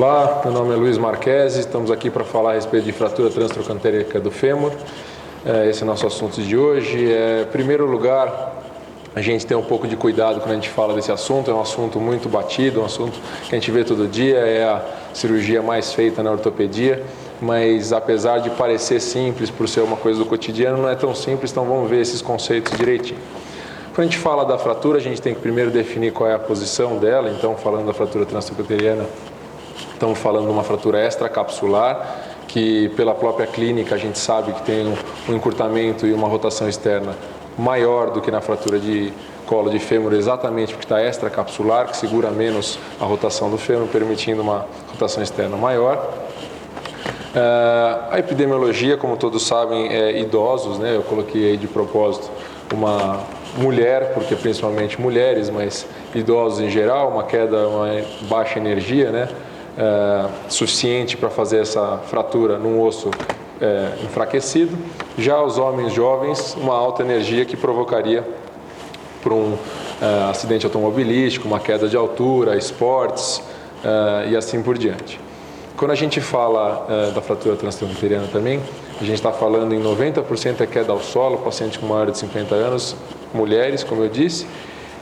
Olá, meu nome é Luiz Marquesi, estamos aqui para falar a respeito de fratura transtrocanteriana do fêmur. Esse é o nosso assunto de hoje. Em primeiro lugar, a gente tem um pouco de cuidado quando a gente fala desse assunto, é um assunto muito batido, um assunto que a gente vê todo dia, é a cirurgia mais feita na ortopedia, mas apesar de parecer simples por ser uma coisa do cotidiano, não é tão simples, então vamos ver esses conceitos direitinho. Quando a gente fala da fratura, a gente tem que primeiro definir qual é a posição dela. Então, falando da fratura transtrocanteriana, estamos falando de uma fratura extracapsular, que pela própria clínica a gente sabe que tem um encurtamento e uma rotação externa maior do que na fratura de colo de fêmur, exatamente porque está extracapsular, que segura menos a rotação do fêmur, permitindo uma rotação externa maior. A epidemiologia, como todos sabem, é idosos, né? Eu coloquei aí de propósito uma mulher, porque principalmente mulheres, mas idosos em geral, uma queda, uma baixa energia, né? Suficiente para fazer essa fratura num osso enfraquecido. Já os homens jovens, uma alta energia que provocaria por um acidente automobilístico, uma queda de altura, esportes e assim por diante. Quando a gente fala da fratura transtrocanteriana também, a gente está falando em 90% é queda ao solo, paciente com maior de 50 anos, mulheres, como eu disse,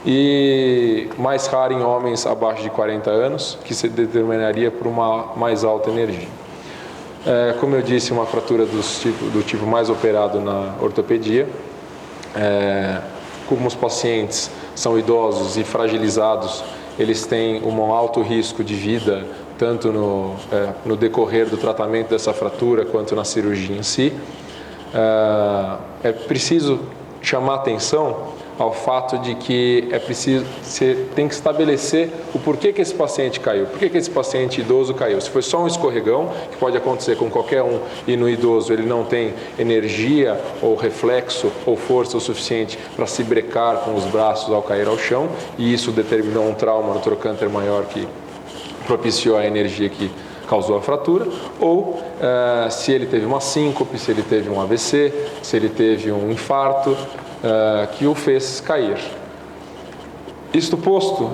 e mais raro em homens abaixo de 40 anos, que se determinaria por uma mais alta energia. Como eu disse, uma fratura do tipo mais operado na ortopedia. Como os pacientes são idosos e fragilizados, eles têm um alto risco de vida, tanto no decorrer do tratamento dessa fratura, quanto na cirurgia em si. É preciso chamar atenção ao fato de que você tem que estabelecer o porquê que esse paciente caiu, por que esse paciente idoso caiu. Se foi só um escorregão, que pode acontecer com qualquer um, e no idoso ele não tem energia ou reflexo ou força o suficiente para se brecar com os braços ao cair ao chão, e isso determinou um trauma no trocânter maior que propiciou a energia que causou a fratura, ou se ele teve uma síncope, se ele teve um AVC, se ele teve um infarto, que o fez cair. Isto posto,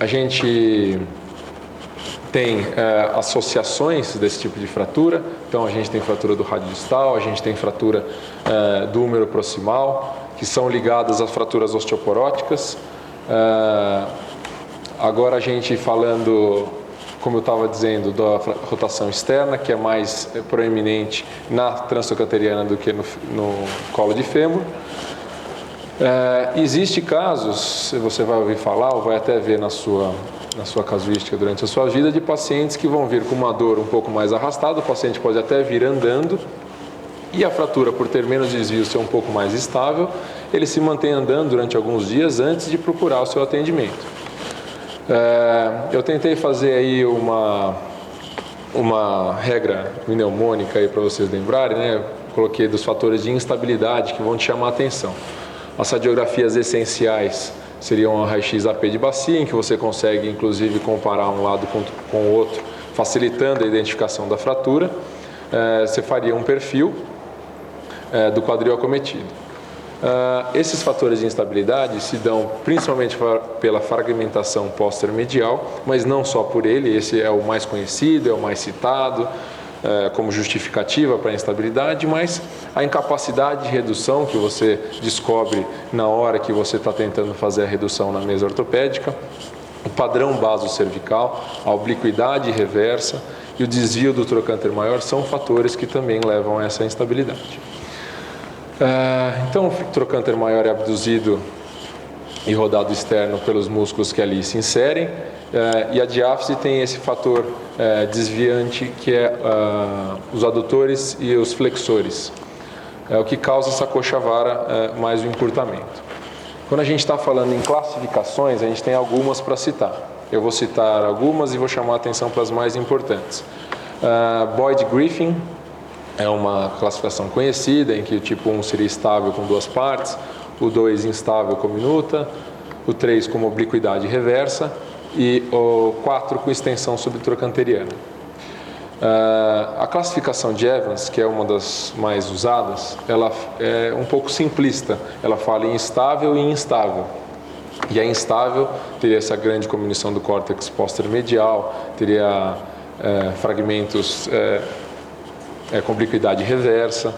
a gente tem associações desse tipo de fratura. Então a gente tem fratura do rádio distal, a gente tem fratura do húmero proximal, que são ligadas às fraturas osteoporóticas. Agora a gente falando, como eu estava dizendo, da rotação externa, que é mais proeminente na transtrocanteriana do que no colo de fêmur. Existem casos, você vai ouvir falar, ou vai até ver na sua casuística durante a sua vida, de pacientes que vão vir com uma dor um pouco mais arrastada, o paciente pode até vir andando, e a fratura, por ter menos desvio, ser um pouco mais estável, ele se mantém andando durante alguns dias antes de procurar o seu atendimento. Eu tentei fazer aí uma regra mnemônica aí para vocês lembrarem, né? Eu coloquei dos fatores de instabilidade que vão te chamar a atenção. As radiografias essenciais seriam a raio-x AP de bacia, em que você consegue inclusive comparar um lado com o outro, facilitando a identificação da fratura. Você faria um perfil do quadril acometido. Esses fatores de instabilidade se dão principalmente pela fragmentação póster-medial, mas não só por ele. Esse é o mais conhecido, é o mais citado como justificativa para a instabilidade, mas a incapacidade de redução que você descobre na hora que você está tentando fazer a redução na mesa ortopédica, o padrão basocervical, a obliquidade reversa e o desvio do trocânter maior são fatores que também levam a essa instabilidade. Então, o trocânter maior é abduzido e rodado externo pelos músculos que ali se inserem, e a diáfise tem esse fator desviante que é os adutores e os flexores, o que causa essa coxa vara mais o encurtamento. Quando a gente está falando em classificações, a gente tem algumas para citar. Eu vou citar algumas e vou chamar a atenção para as mais importantes. Boyd-Griffin é uma classificação conhecida, em que o tipo 1 seria estável com duas partes, o 2 instável com minuta, o 3 com obliquidade reversa e o 4 com extensão subtrocanteriana. A classificação de Evans, que é uma das mais usadas, ela é um pouco simplista. Ela fala em estável e instável. E a instável teria essa grande comunição do córtex póstero-medial, teria fragmentos com obliquidade reversa.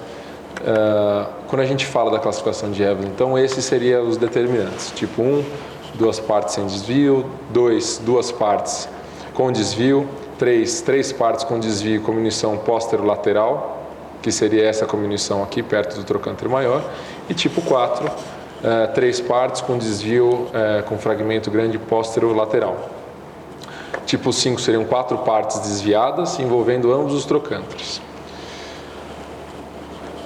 Quando a gente fala da classificação de Evelyn, então esses seriam os determinantes. Tipo 1, 2 partes sem desvio, 2, 2 partes com desvio, 3, 3 partes com desvio e comunição póstero-lateral, que seria essa comunição aqui perto do trocânter maior, e tipo 4, 3 partes com desvio com fragmento grande póstero-lateral. Tipo 5 seriam 4 partes desviadas envolvendo ambos os trocânteres.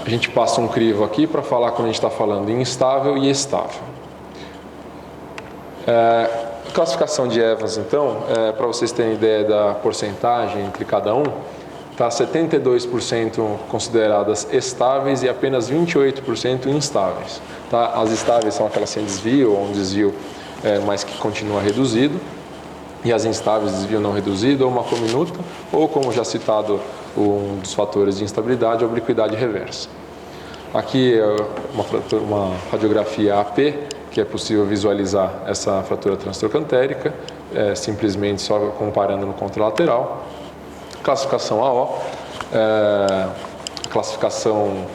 A gente passa um crivo aqui para falar quando a gente está falando em instável e estável. A classificação de Evans, então, para vocês terem ideia da porcentagem entre cada um, está 72% consideradas estáveis e apenas 28% instáveis. Tá? As estáveis são aquelas sem desvio, ou um desvio mas que continua reduzido, e as instáveis, desvio não reduzido, ou uma cominuta, ou, como já citado, um dos fatores de instabilidade, a obliquidade reversa. Aqui é uma radiografia AP, que é possível visualizar essa fratura transtrocantérica, simplesmente só comparando no contralateral. Classificação AO, classificação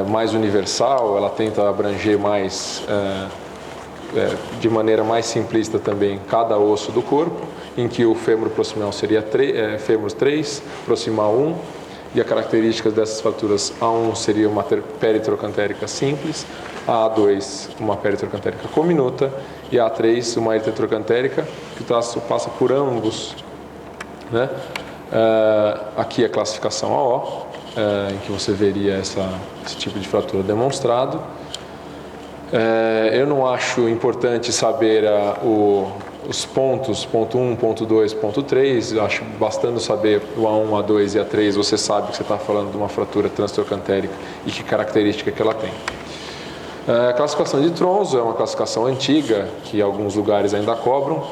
mais universal, ela tenta abranger mais, de maneira mais simplista também, cada osso do corpo, em que o fêmur proximal seria fêmur 3, proximal 1, e as características dessas fraturas, A1 seria uma peritrocantérica simples, a A2 uma peritrocantérica cominuta e a A3 uma eritrotrocantérica, que passa por ambos, né? Aqui a classificação AO, em que você veria esse tipo de fratura demonstrado. Eu não acho importante saber os pontos, ponto 1, ponto 2, ponto 3, acho bastando saber o A1, A2 e A3, você sabe que você está falando de uma fratura transtrocantérica e que característica que ela tem. A classificação de Tronzo é uma classificação antiga, que alguns lugares ainda cobram.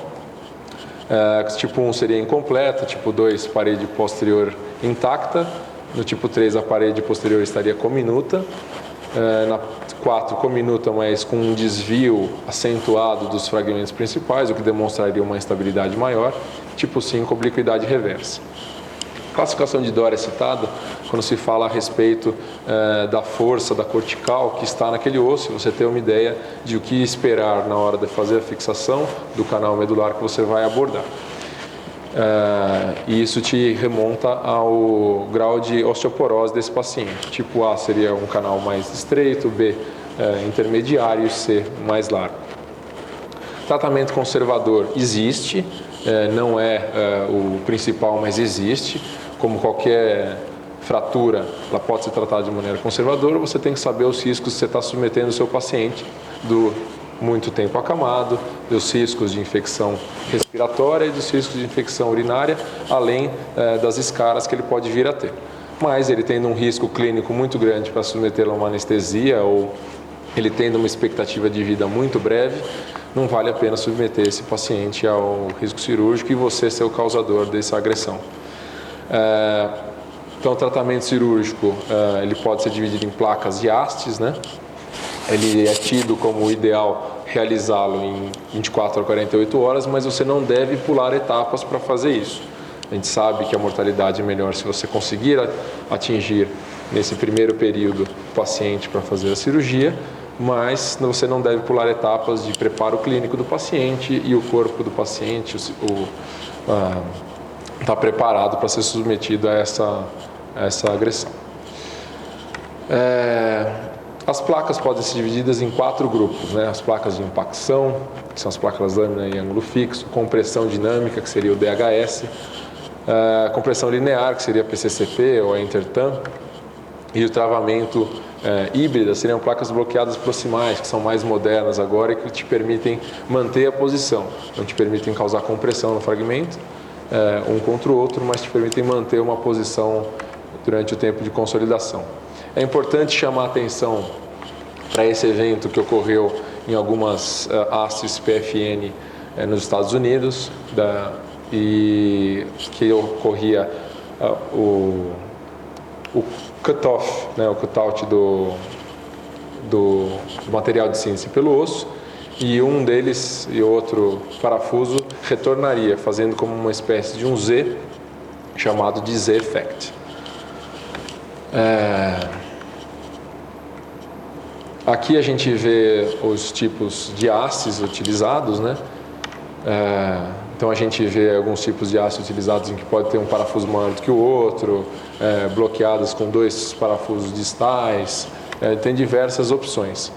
Tipo 1 seria incompleta, tipo 2 parede posterior intacta, no tipo 3 a parede posterior estaria cominuta, na 4 cominuta, mas com um desvio acentuado dos fragmentos principais, o que demonstraria uma instabilidade maior, tipo 5 obliquidade reversa. Classificação de Doria é citada quando se fala a respeito da força da cortical que está naquele osso, você tem uma ideia de o que esperar na hora de fazer a fixação do canal medular que você vai abordar. E isso te remonta ao grau de osteoporose desse paciente. Tipo A seria um canal mais estreito, B intermediário e C mais largo. Tratamento conservador existe, não é o principal, mas existe. Como qualquer fratura, ela pode ser tratada de maneira conservadora, você tem que saber os riscos que você está submetendo o seu paciente do muito tempo acamado, dos riscos de infecção respiratória e dos riscos de infecção urinária, além das escaras que ele pode vir a ter. Mas ele tendo um risco clínico muito grande para submetê-lo a uma anestesia ou ele tendo uma expectativa de vida muito breve, não vale a pena submeter esse paciente ao risco cirúrgico e você ser o causador dessa agressão. Então, o tratamento cirúrgico ele pode ser dividido em placas e hastes, né? Ele é tido como ideal realizá-lo em 24 a 48 horas, mas você não deve pular etapas para fazer isso. A gente sabe que a mortalidade é melhor se você conseguir atingir nesse primeiro período o paciente para fazer a cirurgia, mas você não deve pular etapas de preparo clínico do paciente e o corpo do paciente está preparado para ser submetido a essa agressão. As placas podem ser divididas em 4 grupos, né? As placas de impacção, que são as placas lâmina e ângulo fixo, compressão dinâmica, que seria o DHS, compressão linear, que seria a PCCP ou a Intertam, e o travamento híbrida seriam placas bloqueadas proximais, que são mais modernas agora e que te permitem manter a posição, não te permitem causar compressão no fragmento, um contra o outro, mas te permitem manter uma posição durante o tempo de consolidação. É importante chamar a atenção para esse evento que ocorreu em algumas hastes PFN nos Estados Unidos, e que ocorria o cutoff, né, o cutout do material de síntese pelo osso, e um deles e outro parafuso retornaria, fazendo como uma espécie de um Z, chamado de Z-effect. Aqui a gente vê os tipos de hastes utilizados, né? Então a gente vê alguns tipos de haste utilizados em que pode ter um parafuso maior do que o outro, bloqueadas com 2 parafusos distais, tem diversas opções.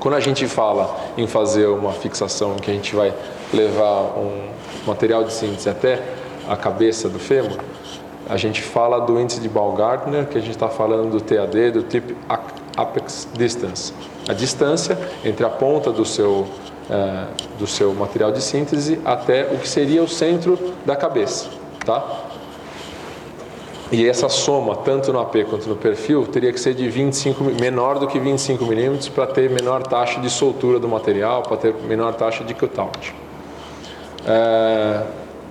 Quando a gente fala em fazer uma fixação em que a gente vai levar um material de síntese até a cabeça do fêmur, a gente fala do índice de Baumgartner, que a gente está falando do TAD, do Tip Apex Distance, a distância entre a ponta do seu material de síntese até o que seria o centro da cabeça, tá? E essa soma, tanto no AP quanto no perfil, teria que ser de menor do que 25 milímetros para ter menor taxa de soltura do material, para ter menor taxa de cut-out.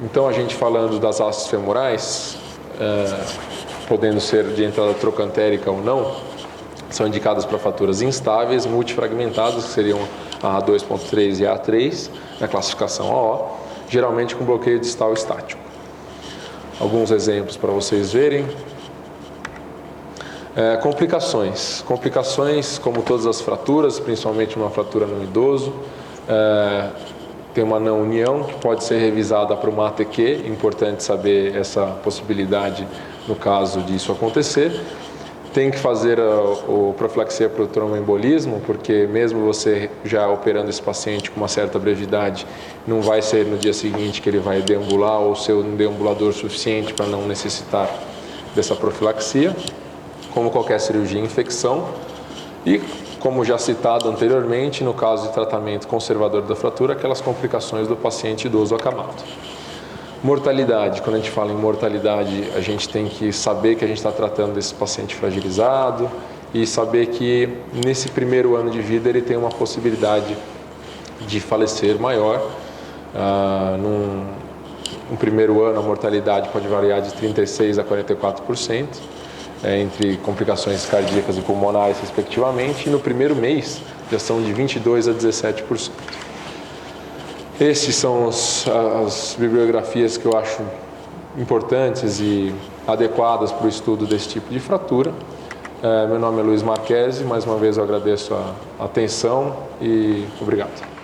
Então, a gente falando das hastes femorais, podendo ser de entrada trocantérica ou não, são indicadas para fraturas instáveis, multifragmentadas, que seriam a A2.3 e a A3, na classificação AO, geralmente com bloqueio distal estático. Alguns exemplos para vocês verem. Complicações. Complicações, como todas as fraturas, principalmente uma fratura no idoso, tem uma não união que pode ser revisada para uma ATQ, importante saber essa possibilidade no caso disso acontecer. Tem que fazer a profilaxia para o tromboembolismo, porque mesmo você já operando esse paciente com uma certa brevidade, não vai ser no dia seguinte que ele vai deambular ou ser um deambulador suficiente para não necessitar dessa profilaxia, como qualquer cirurgia infecção. E, como já citado anteriormente, no caso de tratamento conservador da fratura, aquelas complicações do paciente idoso acamado. Mortalidade, quando a gente fala em mortalidade, a gente tem que saber que a gente está tratando desse paciente fragilizado e saber que nesse primeiro ano de vida ele tem uma possibilidade de falecer maior. No primeiro ano a mortalidade pode variar de 36% a 44%, entre complicações cardíacas e pulmonares respectivamente, e no primeiro mês já são de 22% a 17%. Esses são as bibliografias que eu acho importantes e adequadas para o estudo desse tipo de fratura. Meu nome é Luiz Marquesi, mais uma vez eu agradeço a atenção e obrigado.